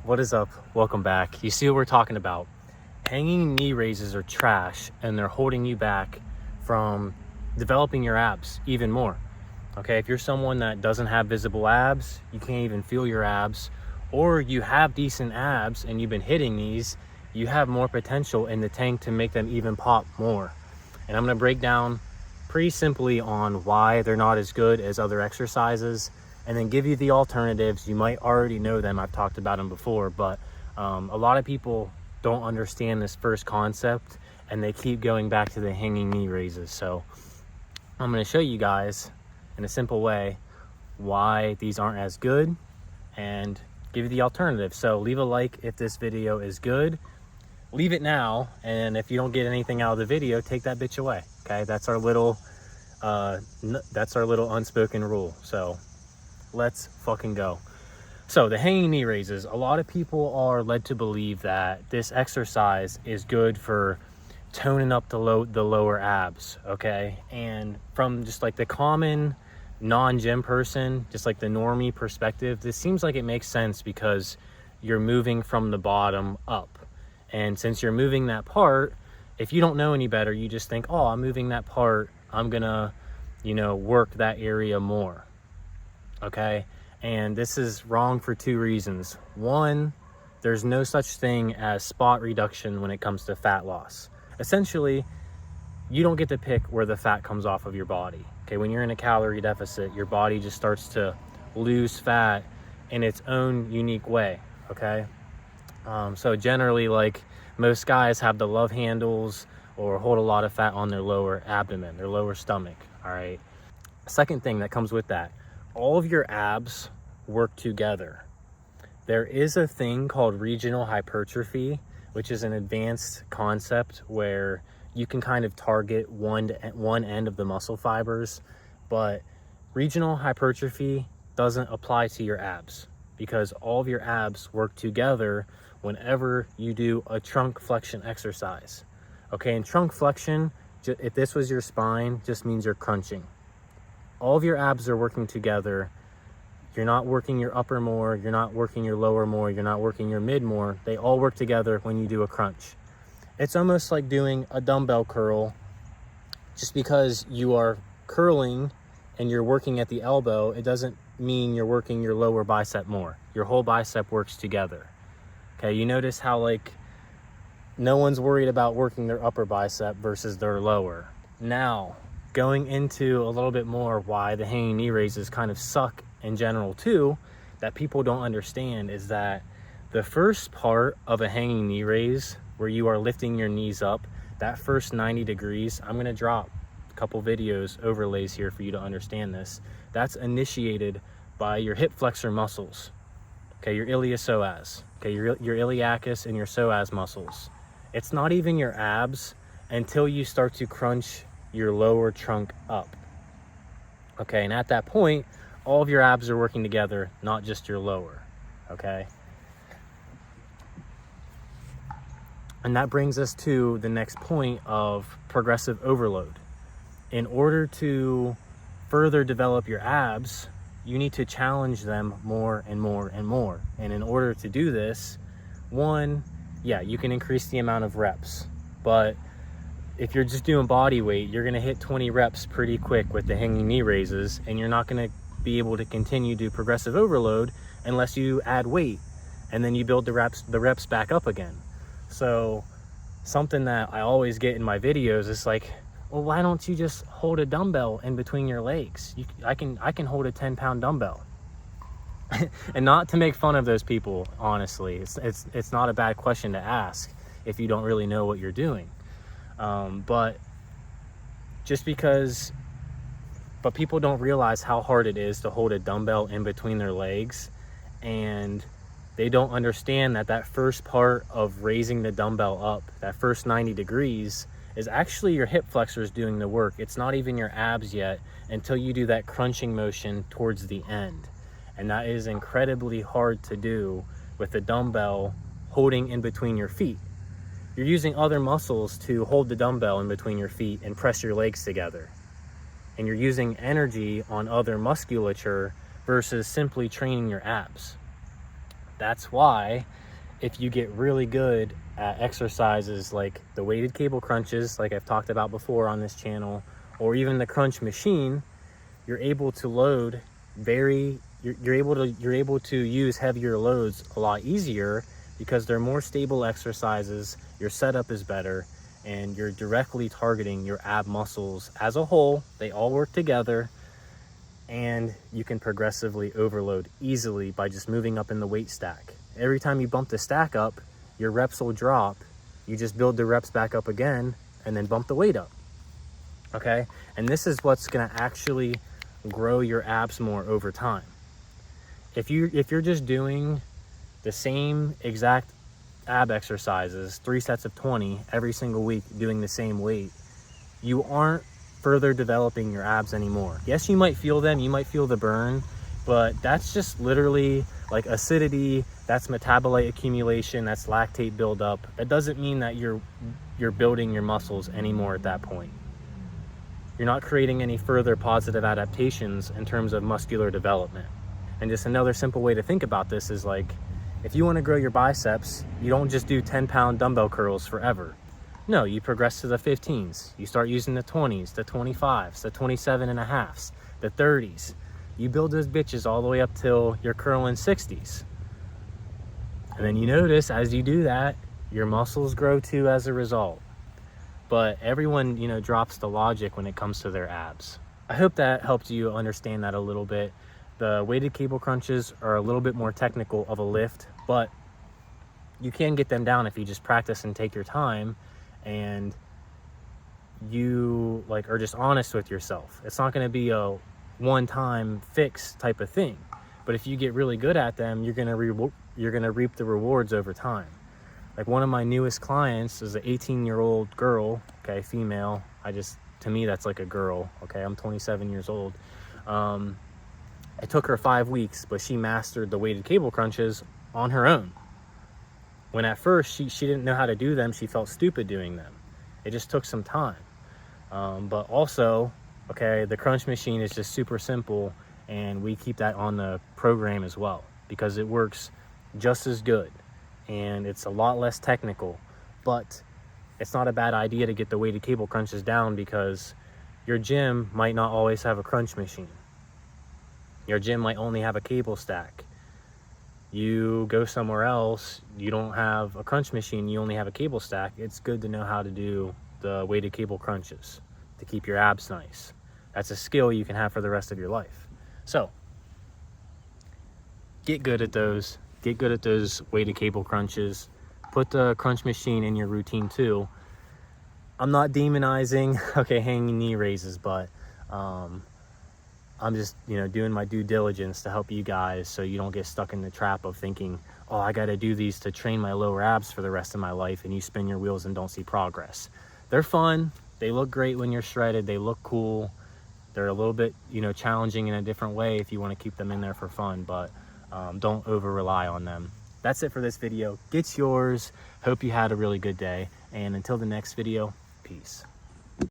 What is up? Welcome back. You see what we're talking about. Hanging knee raises are trash and they're holding you back from developing your abs even more. Okay, if you're someone that doesn't have visible abs, you can't even feel your abs, or you have decent abs and you've been hitting these, you have more potential in the tank to make them even pop more. And I'm going to break down pretty simply on why they're not as good as other exercises, and then give you the alternatives. You might already know them, I've talked about them before, but a lot of people don't understand this first concept and they keep going back to the hanging knee raises. So I'm going to show you guys in a simple way why these aren't as good and give you the alternative. So leave a like if this video is good, leave it now, and if you don't get anything out of the video, take that bitch away. Okay, that's our little unspoken rule. So let's fucking go. So the hanging knee raises, a lot of people are led to believe that this exercise is good for toning up the lower abs. Okay, and from just like the common non-gym person, just like the normie perspective, this seems like it makes sense because you're moving from the bottom up. And since you're moving that part, if you don't know any better, you just think, oh, I'm moving that part, I'm gonna, work that area more. Okay, and this is wrong for two reasons. One, there's no such thing as spot reduction when it comes to fat loss. Essentially, you don't get to pick where the fat comes off of your body. Okay, when you're in a calorie deficit, your body just starts to lose fat in its own unique way. Okay, so generally, like, most guys have the love handles or hold a lot of fat on their lower abdomen, their lower stomach. All right, second thing that comes with that, all of your abs work together. There is a thing called regional hypertrophy, which is an advanced concept where you can kind of target one end of the muscle fibers, but regional hypertrophy doesn't apply to your abs because all of your abs work together whenever you do a trunk flexion exercise. Okay, and trunk flexion, if this was your spine, just means you're crunching. All of your abs are working together. You're not working your upper more, you're not working your lower more, you're not working your mid more. They all work together when you do a crunch. It's almost like doing a dumbbell curl. Just because you are curling and you're working at the elbow, it doesn't mean you're working your lower bicep more. Your whole bicep works together. Okay, you notice how like no one's worried about working their upper bicep versus their lower. Now, going into a little bit more why the hanging knee raises kind of suck in general too, that people don't understand, is that the first part of a hanging knee raise, where you are lifting your knees up, that first 90 degrees, I'm gonna drop a couple videos overlays here for you to understand this. That's initiated by your hip flexor muscles. Okay, your iliopsoas. Okay, your iliacus and your psoas muscles. It's not even your abs until you start to crunch your lower trunk up. Okay, and at that point, all of your abs are working together, not just your lower. Okay, and that brings us to the next point of progressive overload. In order to further develop your abs, you need to challenge them more and more and more. And in order to do this, one, yeah, you can increase the amount of reps, but if you're just doing body weight, you're gonna hit 20 reps pretty quick with the hanging knee raises, and you're not gonna be able to continue to progressive overload unless you add weight, and then you build the reps back up again. So something that I always get in my videos is like, well, why don't you just hold a dumbbell in between your legs? I can hold a 10-pound dumbbell. And not to make fun of those people, honestly, it's not a bad question to ask if you don't really know what you're doing. But people don't realize how hard it is to hold a dumbbell in between their legs, and they don't understand that first part of raising the dumbbell up, that first 90 degrees, is actually your hip flexors doing the work. It's not even your abs yet until you do that crunching motion towards the end. And that is incredibly hard to do with the dumbbell holding in between your feet. You're using other muscles to hold the dumbbell in between your feet and press your legs together. And you're using energy on other musculature versus simply training your abs. That's why if you get really good at exercises like the weighted cable crunches, like I've talked about before on this channel, or even the crunch machine, you're able to load you're able to use heavier loads a lot easier because they're more stable exercises, your setup is better, and you're directly targeting your ab muscles as a whole. They all work together, and you can progressively overload easily by just moving up in the weight stack. Every time you bump the stack up, your reps will drop. You just build the reps back up again and then bump the weight up. Okay? And this is what's gonna actually grow your abs more over time. If you're just doing the same exact ab exercises, 3 sets of 20 every single week, doing the same weight, you aren't further developing your abs anymore. Yes, you might feel them, you might feel the burn, but that's just literally like acidity, that's metabolite accumulation, that's lactate buildup. That doesn't mean that you're building your muscles anymore at that point. You're not creating any further positive adaptations in terms of muscular development. And just another simple way to think about this is like, if you want to grow your biceps, you don't just do 10-pound dumbbell curls forever. No, you progress to the 15s. You start using the 20s, the 25s, the 27.5s, the 30s. You build those bitches all the way up till you're curling 60s. And then you notice as you do that, your muscles grow too as a result. But everyone, drops the logic when it comes to their abs. I hope that helped you understand that a little bit. The weighted cable crunches are a little bit more technical of a lift, but you can get them down if you just practice and take your time, and you are just honest with yourself. It's not going to be a one-time fix type of thing, but if you get really good at them, you're going to reap the rewards over time. Like one of my newest clients is an 18-year-old girl, okay, female. To me, that's like a girl, okay? I'm 27 years old. It took her 5 weeks, but she mastered the weighted cable crunches on her own. When at first she didn't know how to do them, she felt stupid doing them. It just took some time. But also, okay, the crunch machine is just super simple, and we keep that on the program as well because it works just as good and it's a lot less technical. But it's not a bad idea to get the weighted cable crunches down because your gym might not always have a crunch machine. Your gym might only have a cable stack. You go somewhere else, you don't have a crunch machine, you only have a cable stack. It's good to know how to do the weighted cable crunches to keep your abs nice. That's a skill you can have for the rest of your life. So, get good at those. Get good at those weighted cable crunches. Put the crunch machine in your routine too. I'm not demonizing, hanging knee raises, but I'm just, doing my due diligence to help you guys so you don't get stuck in the trap of thinking, oh, I got to do these to train my lower abs for the rest of my life, and you spin your wheels and don't see progress. They're fun. They look great when you're shredded. They look cool. They're a little bit, challenging in a different way if you want to keep them in there for fun, but don't over rely on them. That's it for this video. Get yours. Hope you had a really good day. And until the next video, peace.